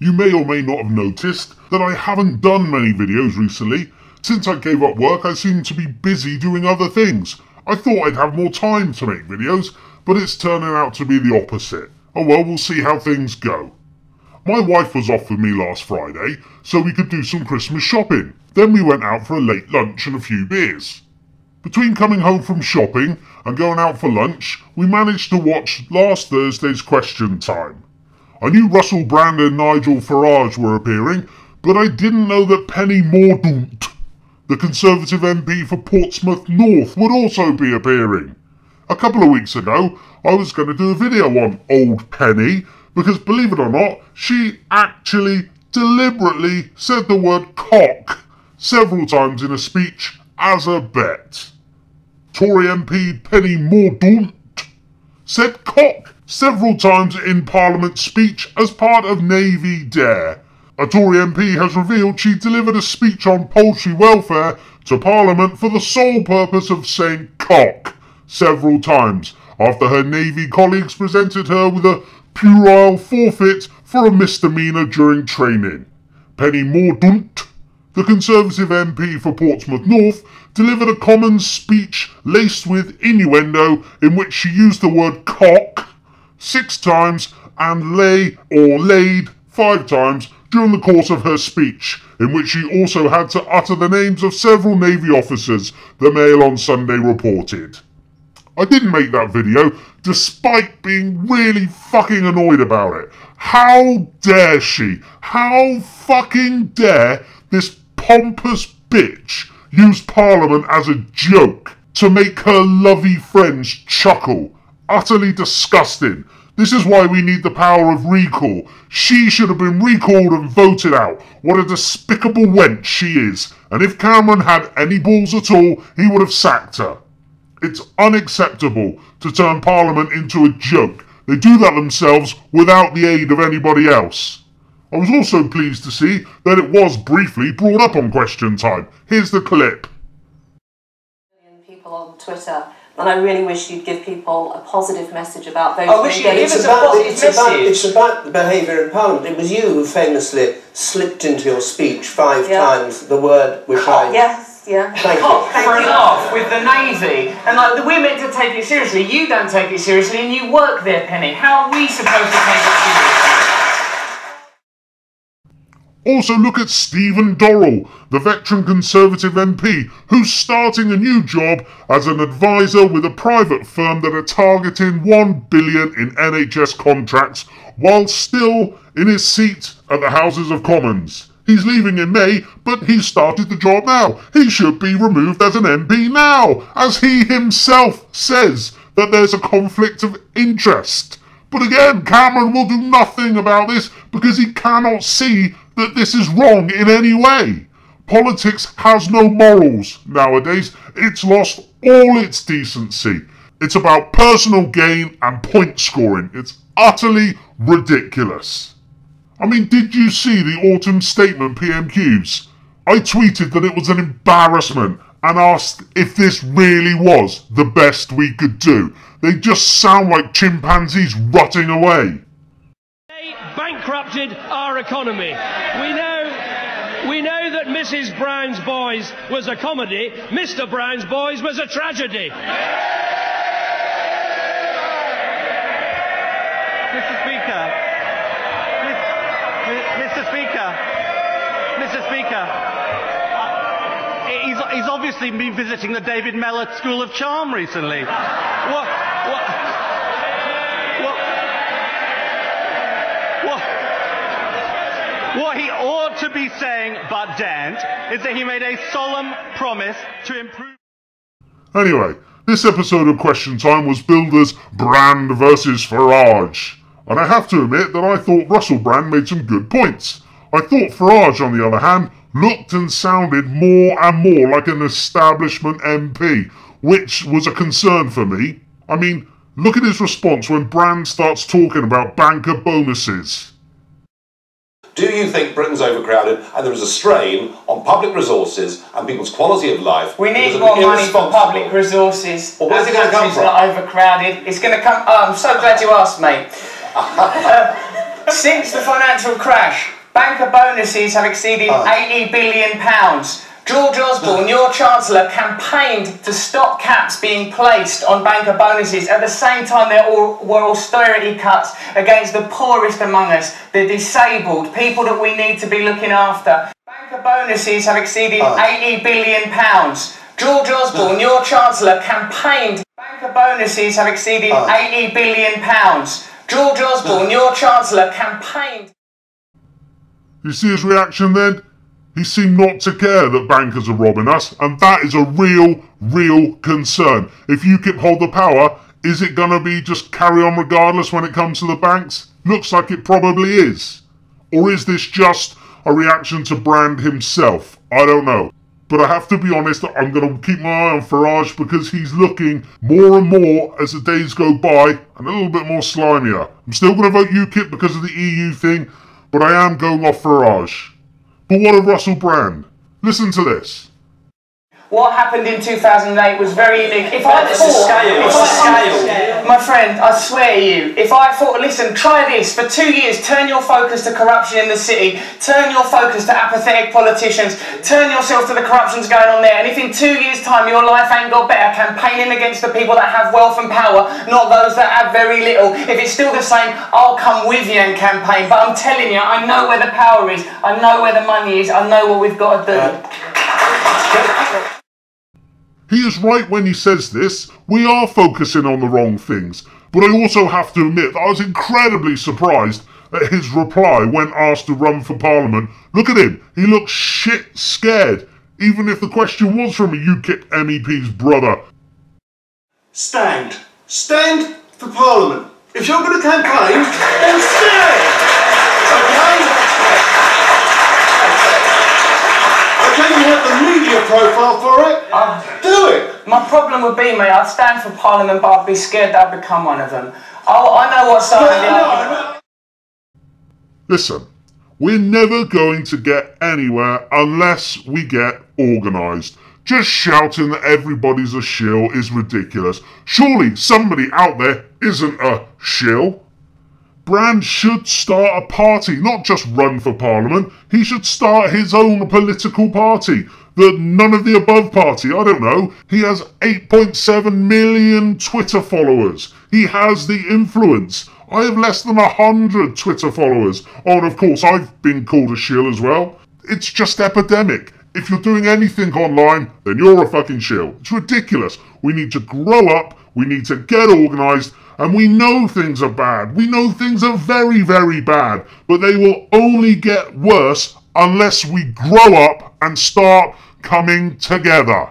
You may or may not have noticed that I haven't done many videos recently. Since I gave up work, I seem to be busy doing other things. I thought I'd have more time to make videos, but it's turning out to be the opposite. Oh well, we'll see how things go. My wife was off with me last Friday, so we could do some Christmas shopping. Then we went out for a late lunch and a few beers. Between coming home from shopping and going out for lunch, we managed to watch last Thursday's Question Time. I knew Russell Brand and Nigel Farage were appearing, but I didn't know that Penny Mordaunt, the Conservative MP for Portsmouth North, would also be appearing. A couple of weeks ago, I was going to do a video on Old Penny, because believe it or not, she actually deliberately said the word cock several times in a speech as a bet. Tory MP Penny Mordaunt said cock several times in Parliament speech as part of Navy Dare. A Tory MP has revealed she delivered a speech on poultry welfare to Parliament for the sole purpose of saying cock several times, after her Navy colleagues presented her with a puerile forfeit for a misdemeanour during training. Penny Mordaunt, the Conservative MP for Portsmouth North, delivered a common speech laced with innuendo in which she used the word cock 6 times and lay or laid 5 times during the course of her speech, in which she also had to utter the names of several Navy officers, the Mail on Sunday reported. I didn't make that video, despite being really fucking annoyed about it. How dare she? How fucking dare this pompous bitch use Parliament as a joke to make her lovey friends chuckle? Utterly disgusting. This is why we need the power of recall. She should have been recalled and voted out. What a despicable wench she is. And if Cameron had any balls at all, he would have sacked her. It's unacceptable to turn Parliament into a joke. They do that themselves without the aid of anybody else. I was also pleased to see that it was briefly brought up on Question Time. Here's the clip. People on Twitter, and I really wish you'd give people a positive message about those. I wish you'd give us a positive message. It's about the behaviour in Parliament. It was you who famously slipped into your speech 5 times the word which I... Yes. Yeah. Thank you. For a laugh with the Navy, and like we're meant to take it seriously. You don't take it seriously, and you work there, Penny. How are we supposed to take it seriously? Also look at Stephen Dorrell, the veteran Conservative MP, who's starting a new job as an advisor with a private firm that are targeting $1 billion in NHS contracts while still in his seat at the Houses of Commons. He's leaving in May, but he's started the job now. He should be removed as an MP now, as he himself says that there's a conflict of interest. But again, Cameron will do nothing about this because he cannot see that this is wrong in any way. Politics has no morals nowadays. It's lost all its decency. It's about personal gain and point scoring. It's utterly ridiculous. I mean, did you see the autumn statement PMQs? I tweeted that it was an embarrassment and asked if this really was the best we could do. They just sound like chimpanzees rotting away. They bankrupted our economy. We know that Mrs. Brown's Boys was a comedy. Mr. Brown's Boys was a tragedy. Mr. Speaker. Mr. Speaker, he's obviously been visiting the David Mellor School of Charm recently. What he ought to be saying, but daren't, is that he made a solemn promise to improve... Anyway, this episode of Question Time was billed as Brand Vs Farage. And I have to admit that I thought Russell Brand made some good points. I thought Farage, on the other hand, looked and sounded more and more like an establishment MP, which was a concern for me. I mean, look at his response when Brand starts talking about banker bonuses. Do you think Britain's overcrowded and there is a strain on public resources and people's quality of life? We need more money for public resources. Well, where's it going to come from? Not overcrowded. It's going to come... Oh, I'm so glad you asked, mate. Since the financial crash, banker bonuses have exceeded £80 billion. George Osborne, your Chancellor, campaigned to stop caps being placed on banker bonuses. At the same time, there were austerity cuts against the poorest among us, the disabled, people that we need to be looking after. Banker bonuses have exceeded £80 billion. George Osborne, your Chancellor, campaigned. Banker bonuses have exceeded £80 billion. George Osborne, your Chancellor, campaigned. You see his reaction then? He seemed not to care that bankers are robbing us, and that is a real concern. If UKIP hold the power, is it going to be just carry on regardless when it comes to the banks? Looks like it probably is. Or is this just a reaction to Brand himself? I don't know. But I have to be honest, I'm going to keep my eye on Farage because he's looking more and more as the days go by and a little bit more slimier. I'm still going to vote UKIP because of the EU thing, but I am going off Farage. But what of Russell Brand? Listen to this. What happened in 2008 was very unique. My friend, I swear to you, if I thought, listen, try this, for 2 years, turn your focus to corruption in the city, turn your focus to apathetic politicians, turn yourself to the corruptions going on there, and if in 2 years' time your life ain't got better, campaigning against the people that have wealth and power, not those that have very little, if it's still the same, I'll come with you and campaign, but I'm telling you, I know where the power is, I know where the money is, I know what we've got to do. He is right when he says this. We are focusing on the wrong things. But I also have to admit that I was incredibly surprised at his reply when asked to run for Parliament. Look at him. He looks shit scared, even if the question was from a UKIP MEP's brother. Stand. Stand for Parliament. If you're going to campaign, then stand! Okay? Okay, you have the media profile for it. Do it. My problem would be, mate, I'd stand for Parliament, but I'd be scared that I'd become one of them. I know what side. Listen, we're never going to get anywhere unless we get organised. Just shouting that everybody's a shill is ridiculous. Surely somebody out there isn't a shill. Brand should start a party, not just run for Parliament. He should start his own political party. The none of the above party, I don't know. He has 8.7 million Twitter followers. He has the influence. I have less than 100 Twitter followers. Oh, and of course, I've been called a shill as well. It's just epidemic. If you're doing anything online, then you're a fucking shill. It's ridiculous. We need to grow up. We need to get organised. And we know things are bad. We know things are very bad. But they will only get worse unless we grow up and start coming together.